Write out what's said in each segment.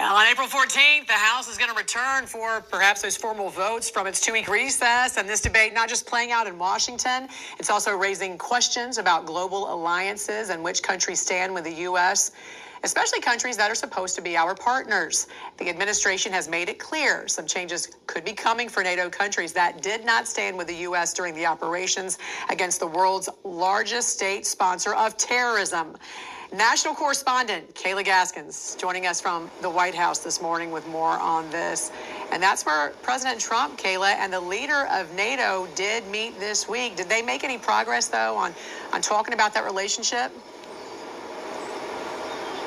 Well, on April 14th, the House is going to return for perhaps those formal votes from its two-week recess. And this debate not just playing out in Washington, it's also raising questions about global alliances and which countries stand with the U.S., especially countries that are supposed to be our partners. The administration has made it clear some changes could be coming for NATO countries that did not stand with the U.S. during the operations against the world's largest state sponsor of terrorism. National correspondent Kayla Gaskins joining us from the White House this morning with more on this. And that's where President Trump, Kayla, and the leader of NATO did meet this week. Did they make any progress, though, on talking about that relationship?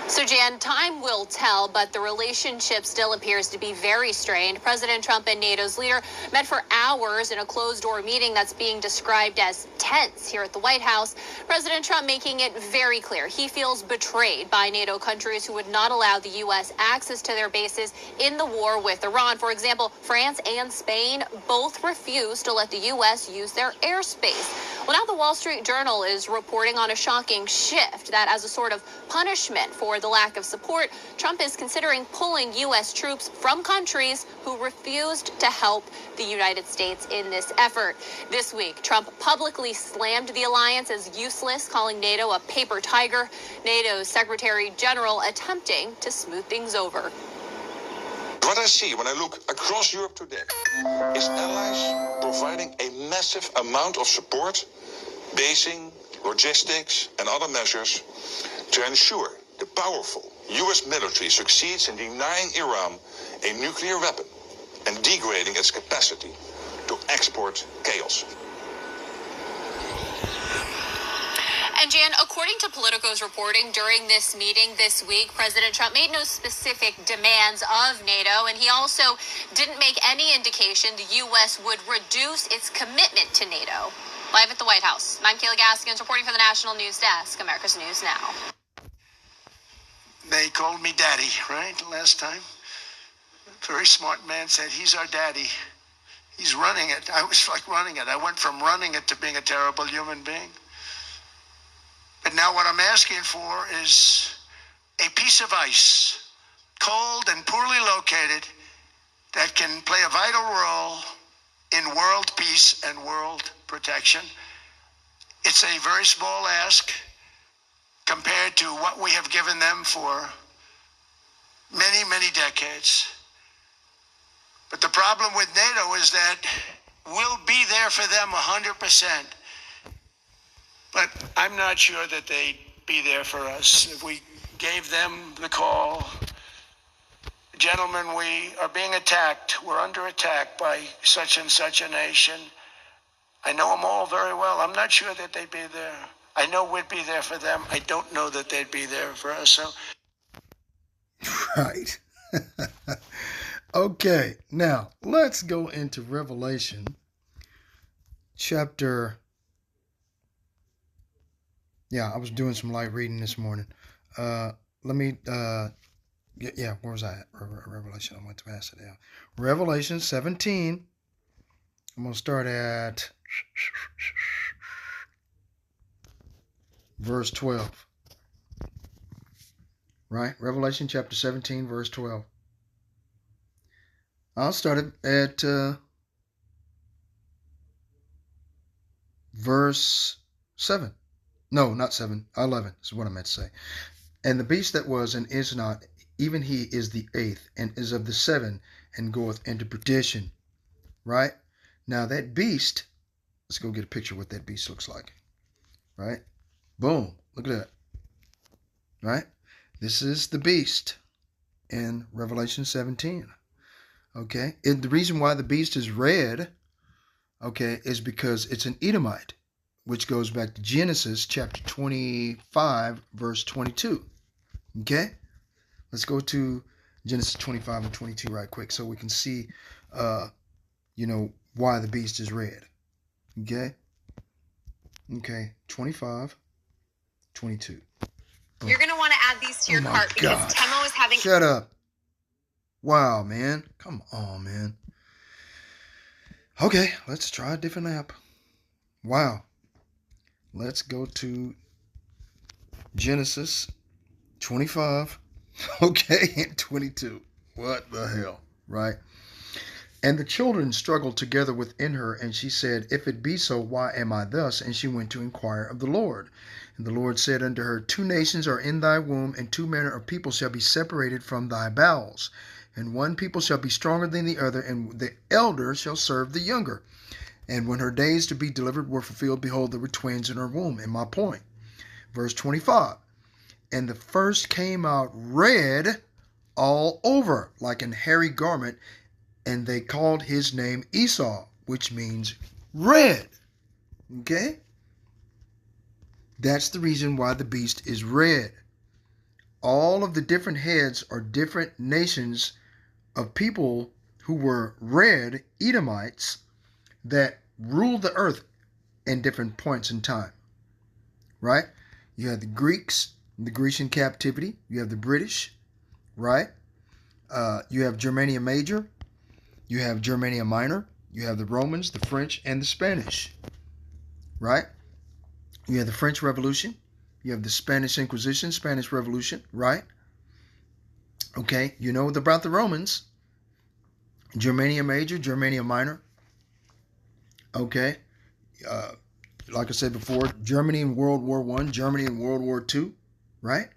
So, Jan, time will tell, but the relationship still appears to be very strained. President Trump and NATO's leader met for hours in a closed-door meeting that's being described as tense here at the White House. President Trump making it very clear he feels betrayed by NATO countries who would not allow the U.S. access to their bases in the war with Iran. For example, France and Spain both refused to let the U.S. use their airspace. Well, now the Wall Street Journal is reporting on a shocking shift that as a sort of punishment for the lack of support, Trump is considering pulling U.S. troops from countries who refused to help the United States in this effort. This week, Trump publicly slammed the alliance as useless, calling NATO a paper tiger. NATO's Secretary General attempting to smooth things over. What I see when I look across Europe today is allies providing a massive amount of support, basing, logistics, and other measures to ensure the powerful U.S. military succeeds in denying Iran a nuclear weapon and degrading its capacity to export chaos. And Jan, according to Politico's reporting, during this meeting this week, President Trump made no specific demands of NATO, and he also didn't make any indication the U.S. would reduce its commitment to NATO. Live at the White House, I'm Kayla Gaskins reporting for the National News Desk, America's News Now. They called me daddy, right, last time? A very smart man said, he's our daddy. He's running it. I was like running it. I went from running it to being a terrible human being. But now what I'm asking for is a piece of ice, cold and poorly located, that can play a vital role in world peace and world protection. It's a very small ask compared to what we have given them for many, many decades. But the problem with NATO is that we'll be there for them 100%. But I'm not sure that they'd be there for us. If we gave them the call, gentlemen, we are being attacked. We're under attack by such and such a nation. I know them all very well. I'm not sure that they'd be there. I know we'd be there for them. I don't know that they'd be there for us. So, right. Okay, now let's go into Revelation chapter. Yeah, I was doing some light reading this morning. Where was I at? Revelation, I went to pass it down. Revelation 17. I'm going to start at verse 12. Right? Revelation chapter 17, verse 12. I'll start at verse 7. No, not 7. 11 is what I meant to say. And the beast that was and is not, even he is the 8th, and is of the 7, and goeth into perdition. Right? Now that beast, let's go get a picture of what that beast looks like. Right? Boom. Look at that. Right? This is the beast in Revelation 17. Okay? And the reason why the beast is red, okay, is because it's an Edomite, which goes back to Genesis chapter 25, verse 22. Okay? Let's go to Genesis 25 and 22 right quick so we can see, why the beast is red. Okay? Okay, 25, 22. You're going to want to add these to your cart because Temo is having... Shut up. Wow, man. Come on, man. Okay, let's try a different app. Wow. Let's go to Genesis 25, Okay, and 22. What the hell, right? And the children struggled together within her, and she said, If it be so, why am I thus? And she went to inquire of the Lord. And the Lord said unto her, 2 nations are in thy womb, and 2 manner of people shall be separated from thy bowels. And one people shall be stronger than the other, and the elder shall serve the younger. And when her days to be delivered were fulfilled, behold, there were twins in her womb. And my point. Verse 25. And the first came out red all over, like an hairy garment, and they called his name Esau, which means red. Okay? That's the reason why the beast is red. All of the different heads are different nations of people who were red Edomites that ruled the earth in different points in time. Right? You have the Greeks, the Grecian captivity. You have the British, right? You have Germania Major. You have Germania Minor. You have the Romans, the French, and the Spanish, right? You have the French Revolution. You have the Spanish Inquisition, Spanish Revolution, right? Okay, you know about the Romans. Germania Major, Germania Minor. Okay, like I said before, Germany in World War I, Germany in World War II, right?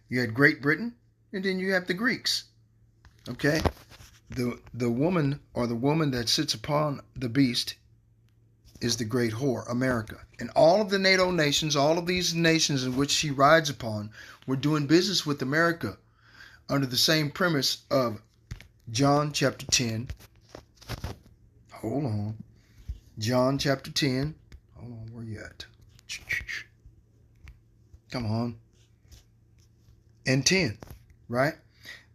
You had Great Britain, and then you have the Greeks. Okay, the woman or the woman that sits upon the beast is the great whore, America. And all of the NATO nations, all of these nations in which she rides upon, were doing business with America under the same premise of John chapter 10. Hold on. John chapter 10. Hold on, where you at? Come on. And 10, right?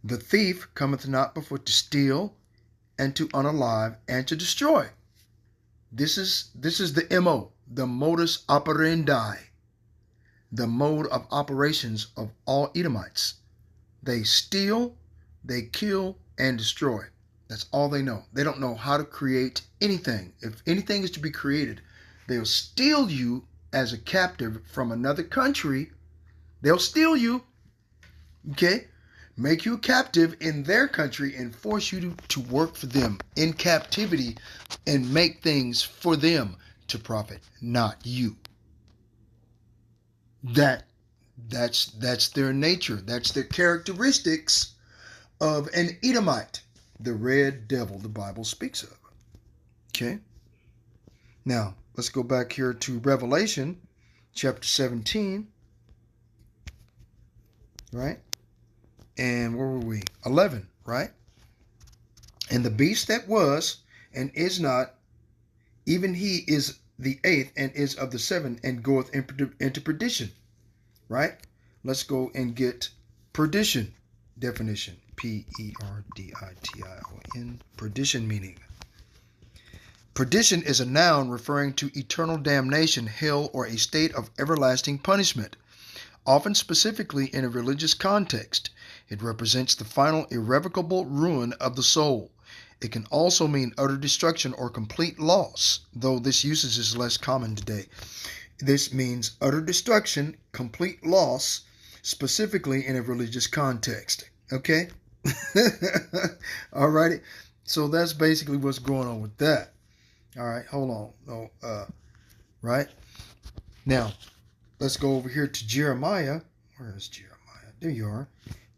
The thief cometh not before to steal and to unalive and to destroy. This is the MO, the modus operandi, the mode of operations of all Edomites. They steal, they kill, and destroy. That's all they know. They don't know how to create anything. If anything is to be created, they'll steal you as a captive from another country. They'll steal you, okay? Make you a captive in their country and force you to work for them in captivity and make things for them to profit, not you. That's their nature. That's their characteristics of an Edomite, the red devil the Bible speaks of. Okay? Now, let's go back here to Revelation chapter 17. Right? And where were we? 11, right? And the beast that was and is not, even he is the 8th and is of the 7th and goeth into perdition. Right? Let's go and get perdition definition. Perdition. Perdition meaning. Perdition is a noun referring to eternal damnation, hell, or a state of everlasting punishment. Often specifically in a religious context, it represents the final irrevocable ruin of the soul. It can also mean utter destruction or complete loss, though this usage is less common today. This means utter destruction, complete loss, specifically in a religious context. Okay? Alrighty. So that's basically what's going on with that. Alright, hold on. Right? Now, let's go over here to Jeremiah. Where is Jeremiah? There you are.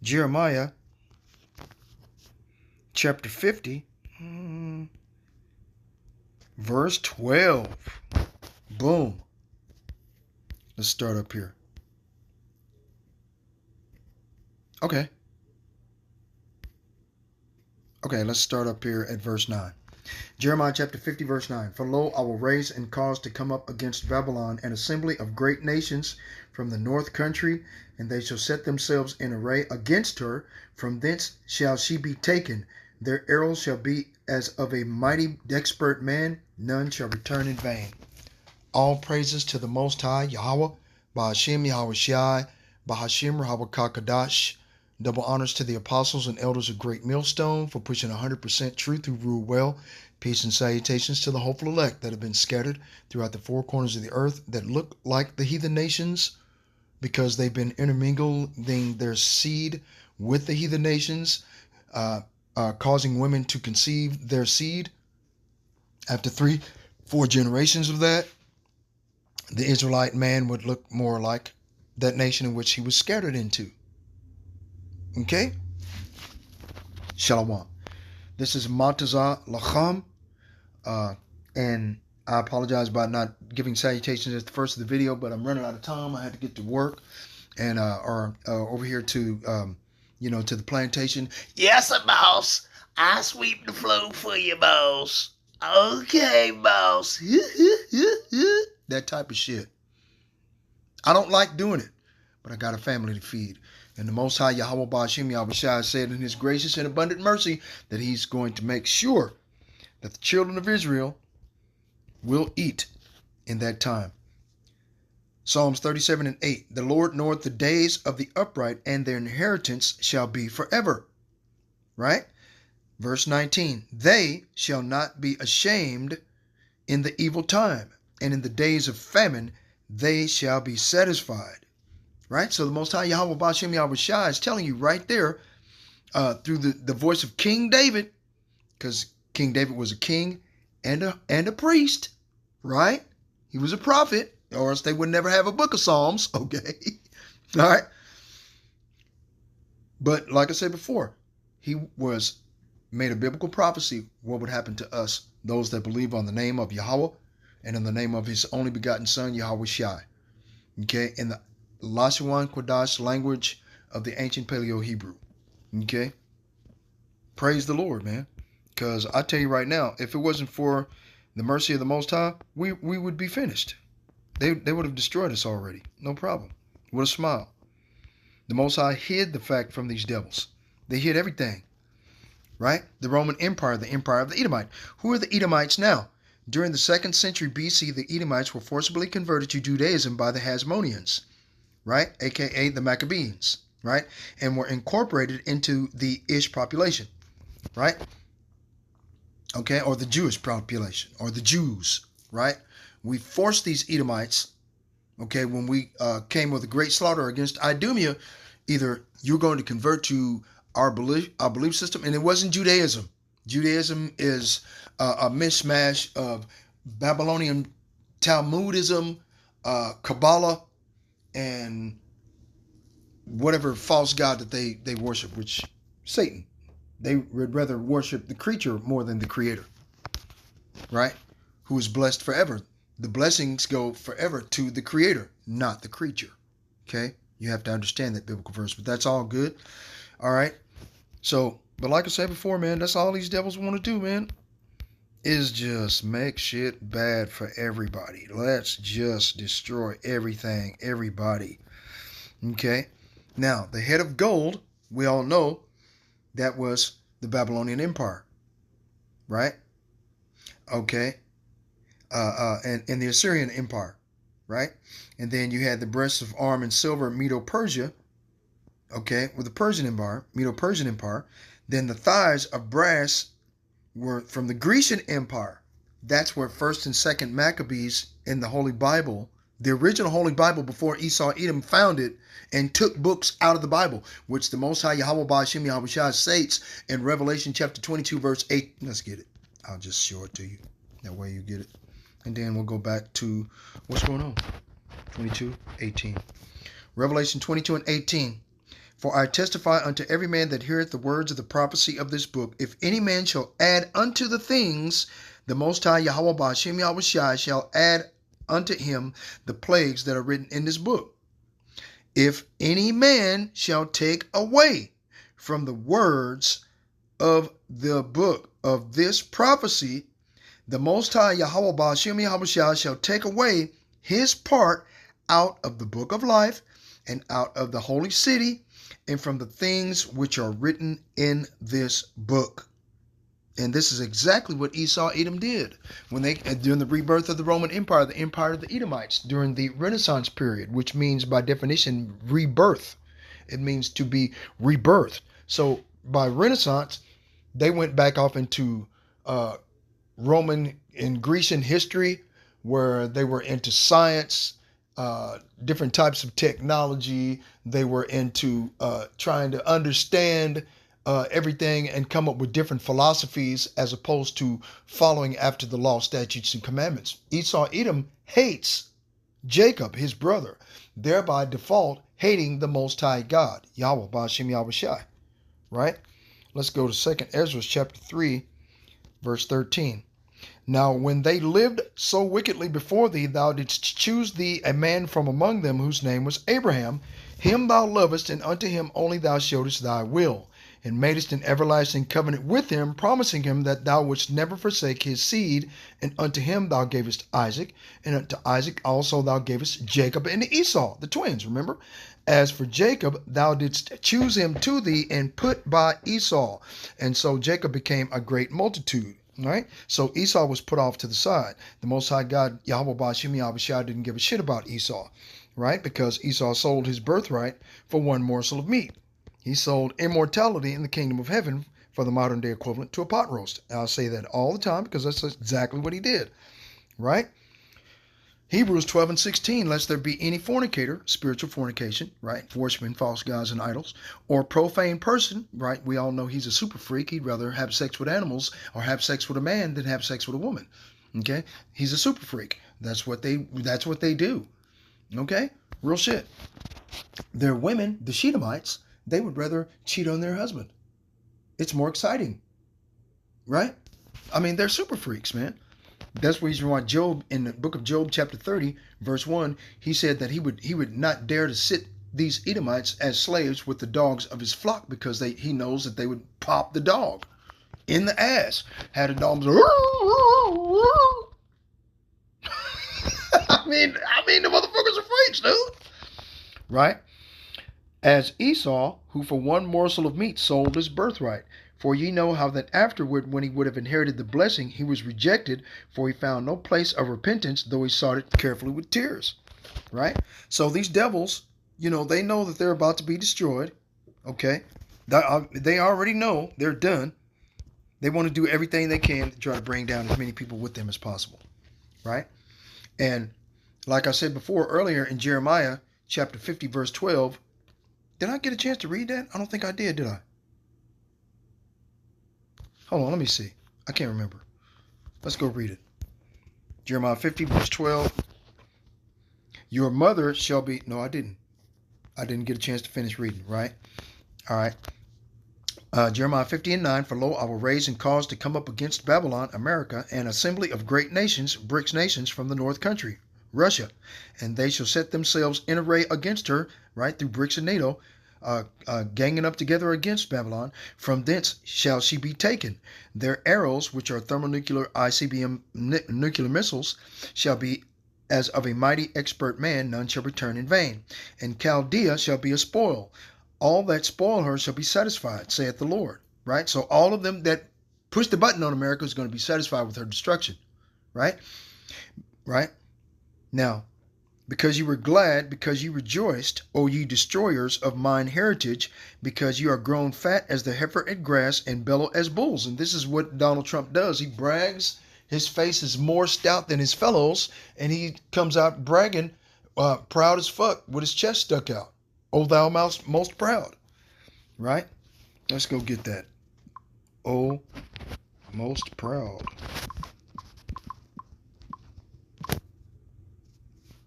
Jeremiah chapter 50, verse 12. Boom. Let's start up here. Okay, let's start up here at verse 9. Jeremiah chapter 50, verse 9. For lo, I will raise and cause to come up against Babylon an assembly of great nations from the north country, and they shall set themselves in array against her. From thence shall she be taken. Their arrows shall be as of a mighty expert man. None shall return in vain. All praises to the Most High, Yahweh, Bahashim Yahweh Shai, Bahashim Yahweh Kakadash. Double honors to the apostles and elders of Great Millstone for pushing 100% truth who rule well. Peace and salutations to the hopeful elect that have been scattered throughout the four corners of the earth that look like the heathen nations because they've been intermingling their seed with the heathen nations, causing women to conceive their seed. After 3-4 generations of that, the Israelite man would look more like that nation in which he was scattered into. Okay? Shalom. This is Matazah Lacham, and I apologize about not giving salutations at the first of the video, but I'm running out of time. I had to get to work and over here to to the plantation. Yes, boss. I sweep the floor for you, boss. Okay, boss. That type of shit. I don't like doing it, but I got a family to feed. And the Most High Yahweh Ba'ashim Yahushua said in his gracious and abundant mercy that he's going to make sure that the children of Israel will eat in that time. Psalms 37:8. The Lord knoweth the days of the upright, and their inheritance shall be forever. Right? Verse 19. They shall not be ashamed in the evil time, and in the days of famine they shall be satisfied. Right? So the Most High Yahweh Ba'ashim Yahushua is telling you right there through the voice of King David, because King David was a king and a priest, right? He was a prophet, or else they would never have a book of Psalms, okay? All right? But like I said before, he was made a biblical prophecy what would happen to us, those that believe on the name of Yahweh and in the name of his only begotten son, Yahweh Shai. Okay? In the Lashawan Kodash language of the ancient Paleo-Hebrew. Okay? Praise the Lord, man. Because I tell you right now, if it wasn't for the mercy of the Most High, we would be finished. They would have destroyed us already. No problem. With a smile. The Most High hid the fact from these devils. They hid everything. Right? The Roman Empire, the empire of the Edomite. Who are the Edomites now? During the 2nd century BC, the Edomites were forcibly converted to Judaism by the Hasmoneans. Right? AKA the Maccabees. Right? And were incorporated into the Ish population. Right? Okay? Or the Jewish population. Or the Jews. Right? We forced these Edomites, okay, when we came with a great slaughter against Idumea, either you're going to convert to our belief system, and it wasn't Judaism. Judaism is a mishmash of Babylonian Talmudism, Kabbalah, and whatever false god that they worship, which Satan. They would rather worship the creature more than the creator, right? Who is blessed forever. The blessings go forever to the creator, not the creature. Okay? You have to understand that biblical verse, but that's all good. All right? So, but like I said before, man, that's all these devils want to do, man, is just make shit bad for everybody. Let's just destroy everything, everybody. Okay? Now, the head of gold, we all know that was the Babylonian Empire. Right? Okay? And the Assyrian Empire, right? And then you had the breasts of arm and silver, Medo-Persia, okay, with the Persian Empire, Medo-Persian Empire. Then the thighs of brass were from the Grecian Empire. That's where 1st and 2nd Maccabees in the Holy Bible, the original Holy Bible before Esau Edom found it and took books out of the Bible, which the Most High Yahweh Ba'ashim Yahushua states in Revelation chapter 22, verse 8. Let's get it. I'll just show it to you. That way you get it. And then we'll go back to what's going on. 22:18. Revelation 22:18. For I testify unto every man that heareth the words of the prophecy of this book, if any man shall add unto the things, the Most High Yahweh Ba'ashim Yahushua shall add unto him the plagues that are written in this book. If any man shall take away from the words of the book of this prophecy, the Most High Yahweh Ba'ashim Yahushua shall take away his part out of the book of life and out of the holy city and from the things which are written in this book. And this is exactly what Esau Edom did when during the rebirth of the Roman Empire, the empire of the Edomites, during the Renaissance period, which means by definition rebirth. It means to be rebirthed. So by Renaissance, they went back off into Roman and Grecian history, where they were into science, different types of technology. They were into trying to understand everything and come up with different philosophies as opposed to following after the law, statutes, and commandments. Esau, Edom hates Jacob, his brother, thereby default hating the Most High God, Yahweh, Ba'ashem Yahweh Shai. Right? Let's go to 2nd Ezra chapter 3, verse 13. Now, when they lived so wickedly before thee, thou didst choose thee a man from among them whose name was Abraham. Him thou lovest, and unto him only thou showedest thy will, and madest an everlasting covenant with him, promising him that thou wouldst never forsake his seed. And unto him thou gavest Isaac, and unto Isaac also thou gavest Jacob and Esau, the twins, remember? As for Jacob, thou didst choose him to thee and put by Esau. And so Jacob became a great multitude. Right? So Esau was put off to the side. The Most High God, Yahweh Ba'ashem Yahweh Shai, didn't give a shit about Esau. Right? Because Esau sold his birthright for one morsel of meat. He sold immortality in the kingdom of heaven for the modern day equivalent to a pot roast. I'll say that all the time because that's exactly what he did. Right? Hebrews 12 and 16, lest there be any fornicator, spiritual fornication, right? Worshiping false gods and idols, or profane person, right? We all know he's a super freak. He'd rather have sex with animals or have sex with a man than have sex with a woman. Okay? He's a super freak. That's what they do. Okay? Real shit. Their women, the Shedemites, they would rather cheat on their husband. It's more exciting. Right? I mean, they're super freaks, man. That's the reason why Job, in the book of Job, chapter 30, verse 1, he said that he would not dare to sit these Edomites as slaves with the dogs of his flock because he knows that they would pop the dog in the ass. Had a dog. I mean, the motherfuckers are freaks, dude. Right? As Esau, who for one morsel of meat sold his birthright. For ye know how that afterward, when he would have inherited the blessing, he was rejected, for he found no place of repentance, though he sought it carefully with tears. Right? So these devils, they know that they're about to be destroyed. Okay? They already know they're done. They want to do everything they can to try to bring down as many people with them as possible. Right? And like I said before earlier in Jeremiah chapter 50, verse 12, did I get a chance to read that? I don't think I did I? Hold on, let me see. I can't remember. Let's go read it. Jeremiah 50, verse 12. Your mother shall be... No, I didn't. I didn't get a chance to finish reading, right? All right. Jeremiah 50 and 9. For lo, I will raise and cause to come up against Babylon, America, an assembly of great nations, BRICS nations from the north country, Russia. And they shall set themselves in array against her, right, through BRICS and NATO, ganging up together against Babylon. From thence shall she be taken. Their arrows, which are thermonuclear ICBM nuclear missiles, shall be as of a mighty expert man, none shall return in vain. And Chaldea shall be a spoil. All that spoil her shall be satisfied, saith the Lord. Right? So all of them that push the button on America is going to be satisfied with her destruction. Right? Right? Now, because you were glad, because you rejoiced, O ye destroyers of mine heritage, because you are grown fat as the heifer at grass and bellow as bulls. And this is what Donald Trump does. He brags. His face is more stout than his fellows, and he comes out bragging, proud as fuck, with his chest stuck out. O thou most proud. Right? Let's go get that. O most proud.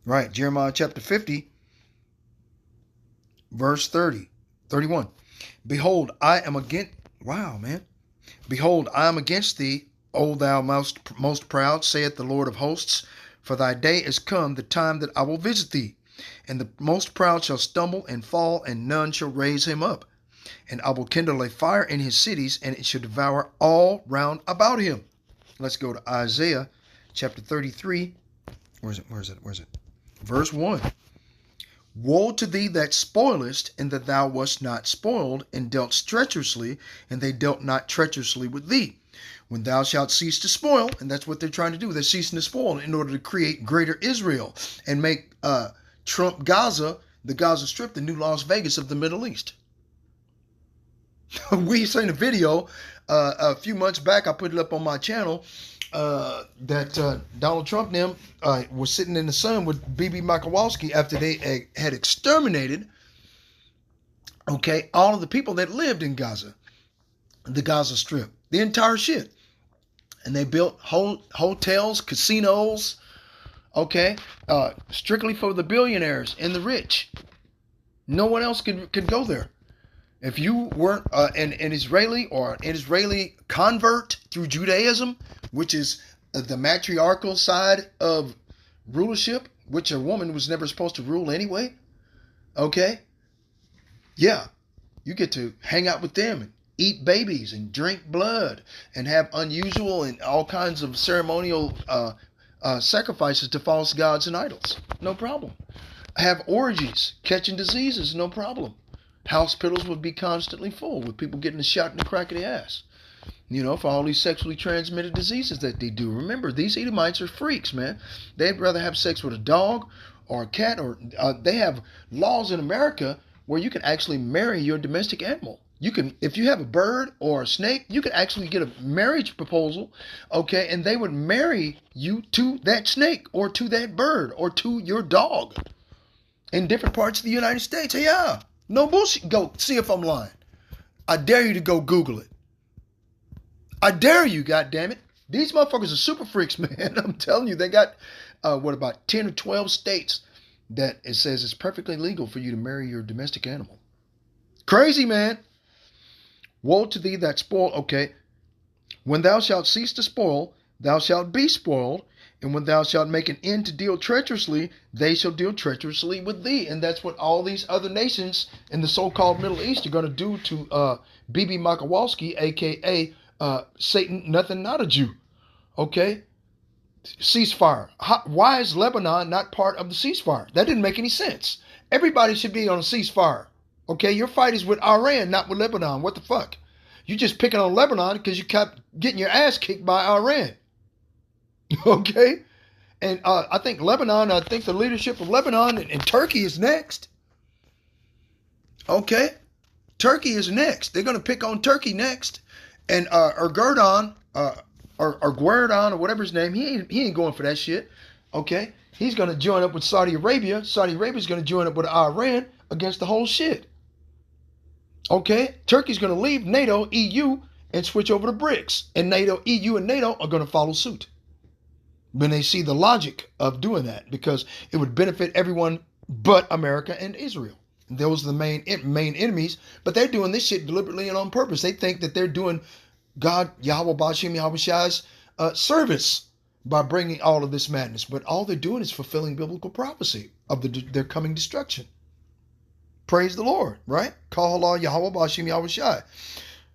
Right, Jeremiah chapter 50, verse 31. Behold, I am against... Wow, man. Behold, I am against thee, O thou most proud, saith the Lord of hosts. For thy day is come, the time that I will visit thee. And the most proud shall stumble and fall, and none shall raise him up. And I will kindle a fire in his cities, and it shall devour all round about him. Let's go to Isaiah chapter 33. Where is it? Verse 1. Woe to thee that spoilest, and that thou wast not spoiled, and dealt treacherously, and they dealt not treacherously with thee. When thou shalt cease to spoil, and that's what they're trying to do. They're ceasing to spoil in order to create greater Israel and make Trump Gaza, the Gaza Strip, the new Las Vegas of the Middle East. We seen a video a few months back. I put it up on my channel that Donald Trump and them was sitting in the sun with BB Kowalski after they had exterminated, okay, all of the people that lived in Gaza, the Gaza Strip, the entire shit. And they built hotels, casinos, okay, strictly for the billionaires and the rich. No one else could go there. If you weren't an Israeli or an Israeli convert through Judaism, which is the matriarchal side of rulership, which a woman was never supposed to rule anyway, okay, yeah, you get to hang out with them and eat babies and drink blood and have unusual and all kinds of ceremonial sacrifices to false gods and idols. No problem. Have orgies, catching diseases, no problem. Hospitals would be constantly full with people getting a shot in the crack of the ass. You know, for all these sexually transmitted diseases that they do. Remember, these Edomites are freaks, man. They'd rather have sex with a dog or a cat, or they have laws in America where you can actually marry your domestic animal. You can, if you have a bird or a snake, you can actually get a marriage proposal, okay, and they would marry you to that snake or to that bird or to your dog in different parts of the United States. Yeah, no bullshit. Go see if I'm lying. I dare you to go Google it. I dare you, goddammit. These motherfuckers are super freaks, man. I'm telling you, they got, about 10 or 12 states that it says it's perfectly legal for you to marry your domestic animal. Crazy, man. Woe to thee that spoil. Okay. When thou shalt cease to spoil, thou shalt be spoiled. And when thou shalt make an end to deal treacherously, they shall deal treacherously with thee. And that's what all these other nations in the so-called Middle East are going to do to BB Kowalski, a.k.a. Satan, nothing, not a Jew. Okay? Ceasefire. Why is Lebanon not part of the ceasefire? That didn't make any sense. Everybody should be on a ceasefire. Okay? Your fight is with Iran, not with Lebanon. What the fuck? You just picking on Lebanon because you kept getting your ass kicked by Iran. Okay? And I think the leadership of Lebanon and Turkey is next. Okay? Turkey is next. They're going to pick on Turkey next. And Erdogan, or Guerdon, or whatever his name, he ain't going for that shit. Okay? He's going to join up with Saudi Arabia. Saudi Arabia's going to join up with Iran against the whole shit. Okay? Turkey's going to leave NATO, EU, and switch over to BRICS. And NATO, EU, and NATO are going to follow suit when they see the logic of doing that, because it would benefit everyone but America and Israel. Those are the main enemies, but they're doing this shit deliberately and on purpose. They think that they're doing God, Yahweh Bashim Yahweh Shai's service by bringing all of this madness. But all they're doing is fulfilling biblical prophecy of their coming destruction. Praise the Lord, right? Call Allah Yahweh Bashim Yahweh Shai.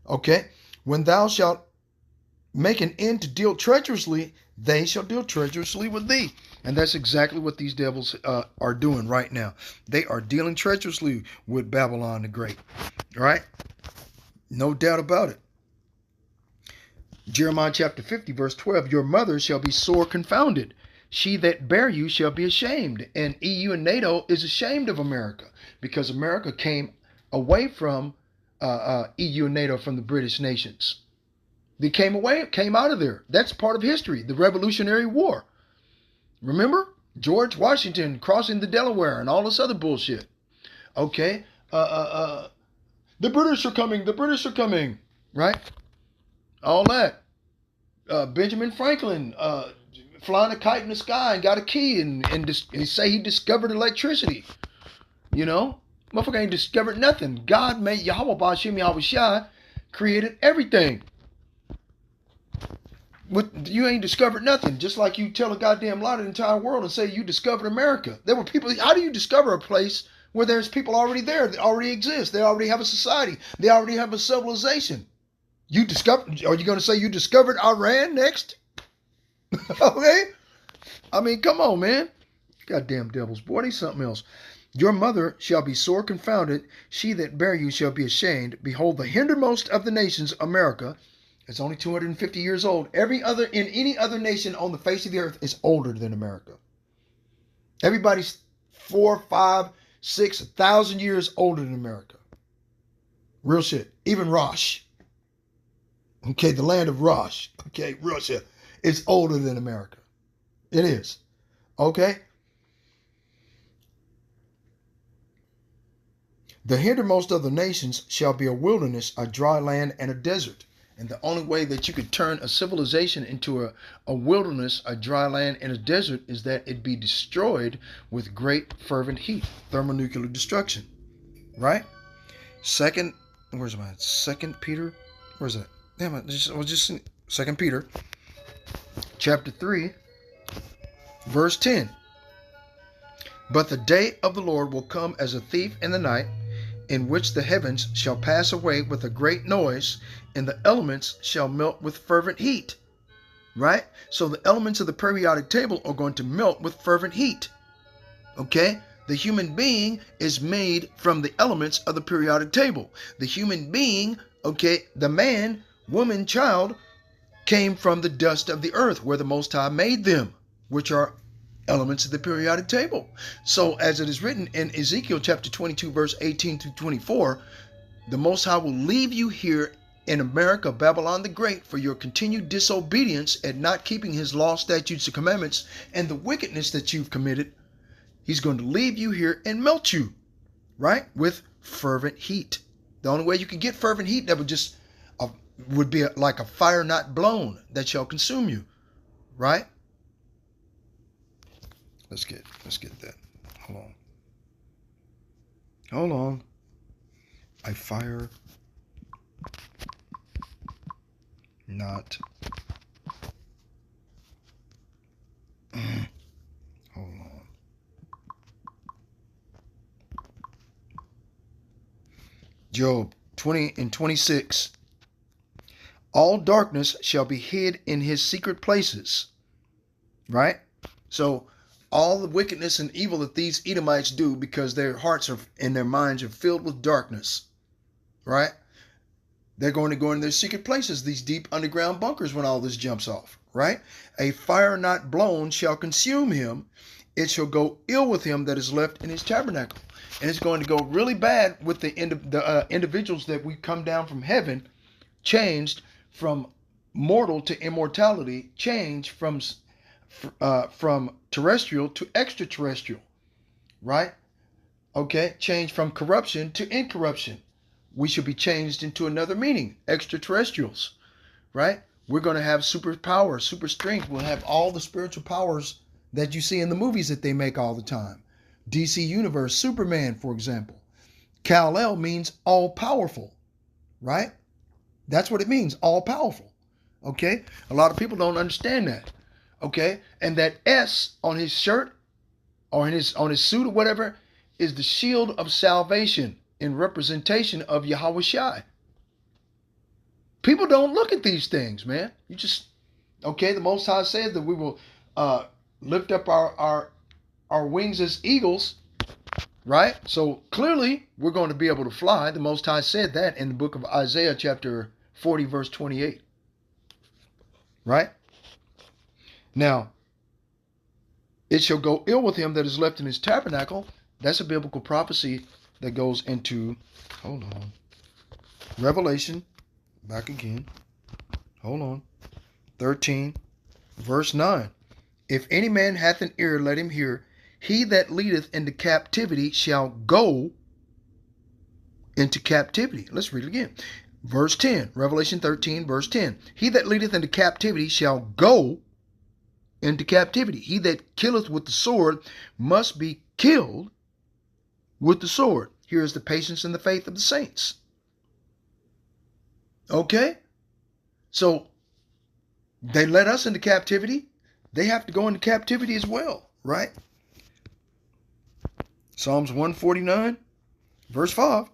Okay. When thou shalt make an end to deal treacherously, they shall deal treacherously with thee. And that's exactly what these devils are doing right now. They are dealing treacherously with Babylon the Great. All right? No doubt about it. Jeremiah chapter 50, verse 12. Your mother shall be sore confounded. She that bare you shall be ashamed. And EU and NATO is ashamed of America, because America came away from EU and NATO from the British nations. They came out of there. That's part of history, the Revolutionary War. Remember? George Washington crossing the Delaware and all this other bullshit. Okay? The British are coming. Right? All that. Benjamin Franklin flying a kite in the sky and got a key and say he discovered electricity. You know? Motherfucker ain't discovered nothing. God made Yahweh Bashim Yahweh Shai, created everything. You ain't discovered nothing. Just like you tell a goddamn lie to the entire world and say you discovered America. There were people. How do you discover a place where there's people already there that already exist? They already have a society. They already have a civilization. Are you going to say you discovered Iran next? Okay? I mean, come on, man. Goddamn devils. Boy, they something else. Your mother shall be sore confounded. She that bare you shall be ashamed. Behold, the hindermost of the nations, America, it's only 250 years old. Any other nation on the face of the earth is older than America. Everybody's 4, 5, 6, 1,000 years older than America. Real shit. Even Rosh. Okay, the land of Rosh. Okay, Russia. It's older than America. It is. Okay? The hindermost of the nations shall be a wilderness, a dry land, and a desert. And the only way that you could turn a civilization into a wilderness, a dry land, and a desert is that it be destroyed with great fervent heat, thermonuclear destruction. Right? Where's my 2 Peter? Where's that? Damn it, I was just 2 Peter, chapter 3, verse 10. But the day of the Lord will come as a thief in the night, in which the heavens shall pass away with a great noise, and the elements shall melt with fervent heat. Right? So the elements of the periodic table are going to melt with fervent heat. Okay? The human being is made from the elements of the periodic table. The human being, okay, the man, woman, child, came from the dust of the earth where the Most High made them, which are elements of the periodic table. So as it is written in Ezekiel chapter 22, verse 18 through 24, the Most High will leave you here in America, Babylon the Great, for your continued disobedience and not keeping his law, statutes, and commandments, and the wickedness that you've committed. He's going to leave you here and melt you, right, with fervent heat. The only way you can get fervent heat that would be like a fire not blown that shall consume you, right? Let's get that. Hold on. A fire not. Hold on. Job 20 and 26. All darkness shall be hid in his secret places. Right? So all the wickedness and evil that these Edomites do, because their hearts are and their minds are filled with darkness. Right? They're going to go in their secret places, these deep underground bunkers, when all this jumps off. Right? A fire not blown shall consume him. It shall go ill with him that is left in his tabernacle. And it's going to go really bad with the individuals that we come down from heaven, changed from mortal to immortality, changed from terrestrial to extraterrestrial, right? Okay, changed from corruption to incorruption. We should be changed into another meaning, extraterrestrials, right? We're going to have superpower, super strength. We'll have all the spiritual powers that you see in the movies that they make all the time. DC Universe, Superman, for example. Kal-El means all-powerful, right? That's what it means, all-powerful, okay? A lot of people don't understand that, okay? And that S on his shirt or on his suit or whatever is the shield of salvation in representation of Yahawashi. People don't look at these things, man. You just, okay, the Most High says that we will lift up our wings as eagles, right? So clearly we're going to be able to fly. The Most High said that in the book of Isaiah chapter 40 verse 28, right? Now, it shall go ill with him that is left in his tabernacle. That's a biblical prophecy that goes into, hold on, Revelation, back again, hold on, 13 verse 9. If any man hath an ear, let him hear. He that leadeth into captivity shall go into captivity. Let's read it again. Verse 10, Revelation 13, verse 10. He that leadeth into captivity shall go into captivity. He that killeth with the sword must be killed with the sword. Here is the patience and the faith of the saints. Okay? So they led us into captivity. They have to go into captivity as well, right? Psalms 149, verse 5.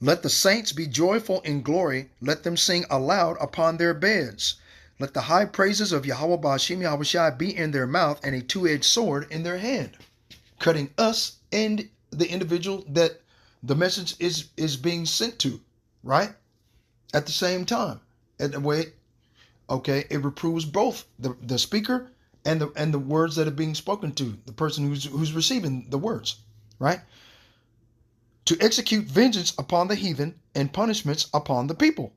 Let the saints be joyful in glory. Let them sing aloud upon their beds. Let the high praises of Yahweh Ba'ashem Yahawashi be in their mouth and a two-edged sword in their hand, cutting us and the individual that the message is being sent to, right? At the same time. And the way, okay, it reproves both the speaker and the words that are being spoken to, the person who's receiving the words, right? To execute vengeance upon the heathen and punishments upon the people,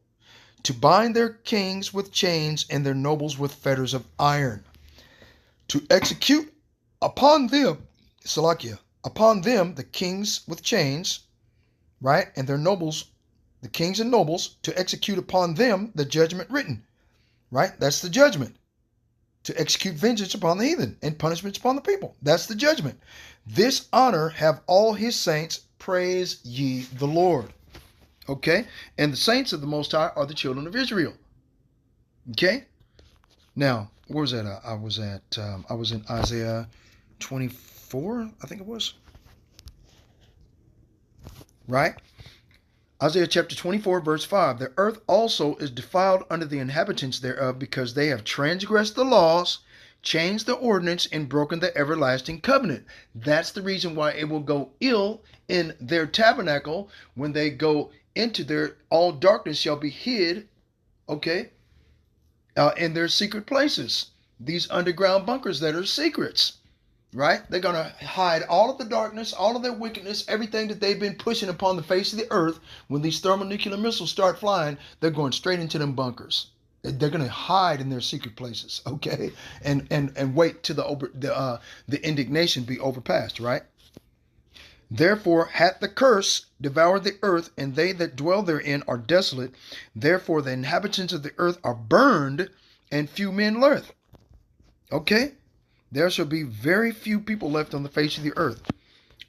to bind their kings with chains and their nobles with fetters of iron, to execute upon them, Salakia, upon them the kings with chains, right, and their nobles, the kings and nobles, to execute upon them the judgment written, right? That's the judgment. To execute vengeance upon the heathen and punishments upon the people. That's the judgment. This honor have all his saints, praise ye the Lord. Okay? And the saints of the Most High are the children of Israel. Okay? Now, where was that? I was in Isaiah 24, I think it was. Right? Isaiah chapter 24, verse 5. The earth also is defiled under the inhabitants thereof, because they have transgressed the laws, changed the ordinance, and broken the everlasting covenant. That's the reason why it will go ill in their tabernacle when they go into their, all darkness shall be hid, okay, in their secret places. These underground bunkers that are secrets. Right? They're going to hide all of the darkness, all of their wickedness, everything that they've been pushing upon the face of the earth. When these thermonuclear missiles start flying, they're going straight into them bunkers. They're going to hide in their secret places, okay? And wait till the indignation be overpassed, right? Therefore hath the curse devoured the earth, and they that dwell therein are desolate. Therefore the inhabitants of the earth are burned, and few men lurk. Okay? There shall be very few people left on the face of the earth.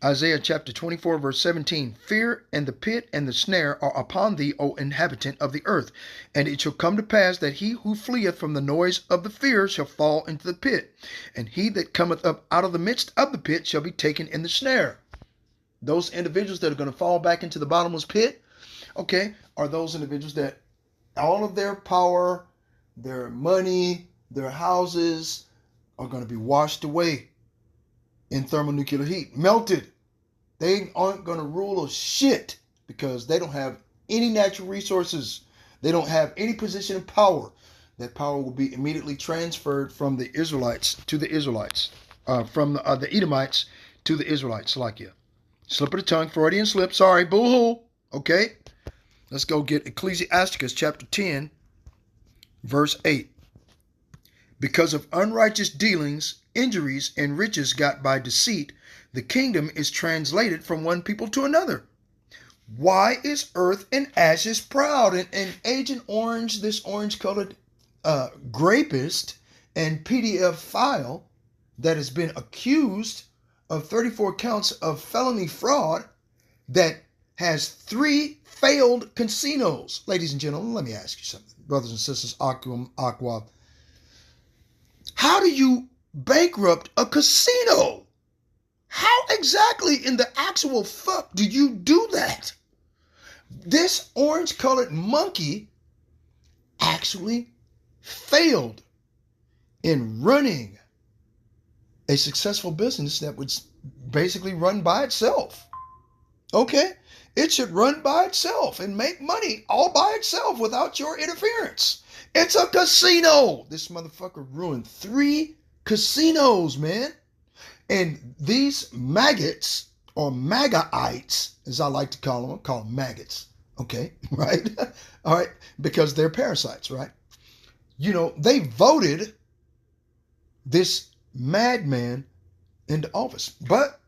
Isaiah chapter 24, verse 17. Fear and the pit and the snare are upon thee, O inhabitant of the earth. And it shall come to pass that he who fleeth from the noise of the fear shall fall into the pit. And he that cometh up out of the midst of the pit shall be taken in the snare. Those individuals that are going to fall back into the bottomless pit, okay, are those individuals that all of their power, their money, their houses, are going to be washed away in thermonuclear heat, melted. They aren't going to rule a shit because they don't have any natural resources. They don't have any position of power. That power will be immediately transferred from the Israelites to the Israelites, from the Edomites to the Israelites. Like you. Slip of the tongue, Freudian slip. Sorry, boo-hoo. Okay, let's go get Ecclesiasticus chapter 10, verse 8. Because of unrighteous dealings, injuries, and riches got by deceit, the kingdom is translated from one people to another. Why is earth and ashes proud? And Agent Orange, this orange-colored grapist and PDF file that has been accused of 34 counts of felony fraud that has 3 failed casinos. Ladies and gentlemen, let me ask you something. Brothers and sisters, Aqua. How do you bankrupt a casino? How exactly in the actual fuck do you do that? This orange-colored monkey actually failed in running a successful business that would basically run by itself. Okay? It should run by itself and make money all by itself without your interference. It's a casino. This motherfucker ruined 3 casinos, man. And these maggots, or MAGAites, as I like to call them, I call them maggots. Okay, right? All right, because they're parasites, right? You know, they voted this madman into office. But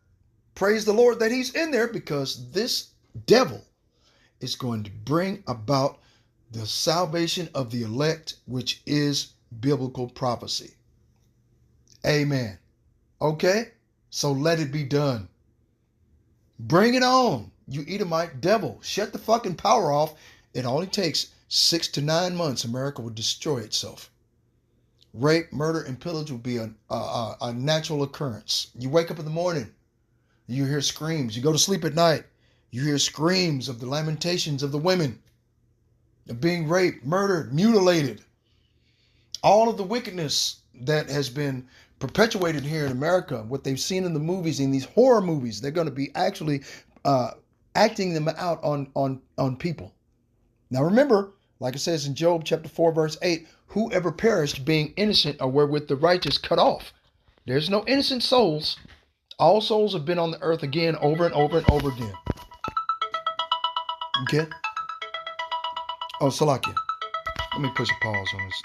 praise the Lord that he's in there, because this devil is going to bring about the salvation of the elect, which is biblical prophecy. Amen. Okay? So let it be done. Bring it on, you Edomite devil. Shut the fucking power off. It only takes 6 to 9 months. America will destroy itself. Rape, murder, and pillage will be a natural occurrence. You wake up in the morning, you hear screams. You go to sleep at night, you hear screams of the lamentations of the women. Of being raped, murdered, mutilated. All of the wickedness that has been perpetuated here in America, what they've seen in the movies, in these horror movies, they're going to be actually acting them out on people. Now remember, like it says in Job chapter 4, verse 8, whoever perished being innocent are wherewith the righteous cut off. There's no innocent souls. All souls have been on the earth again over and over and over again. Okay? Oh, Salakia. Let me push a pause on this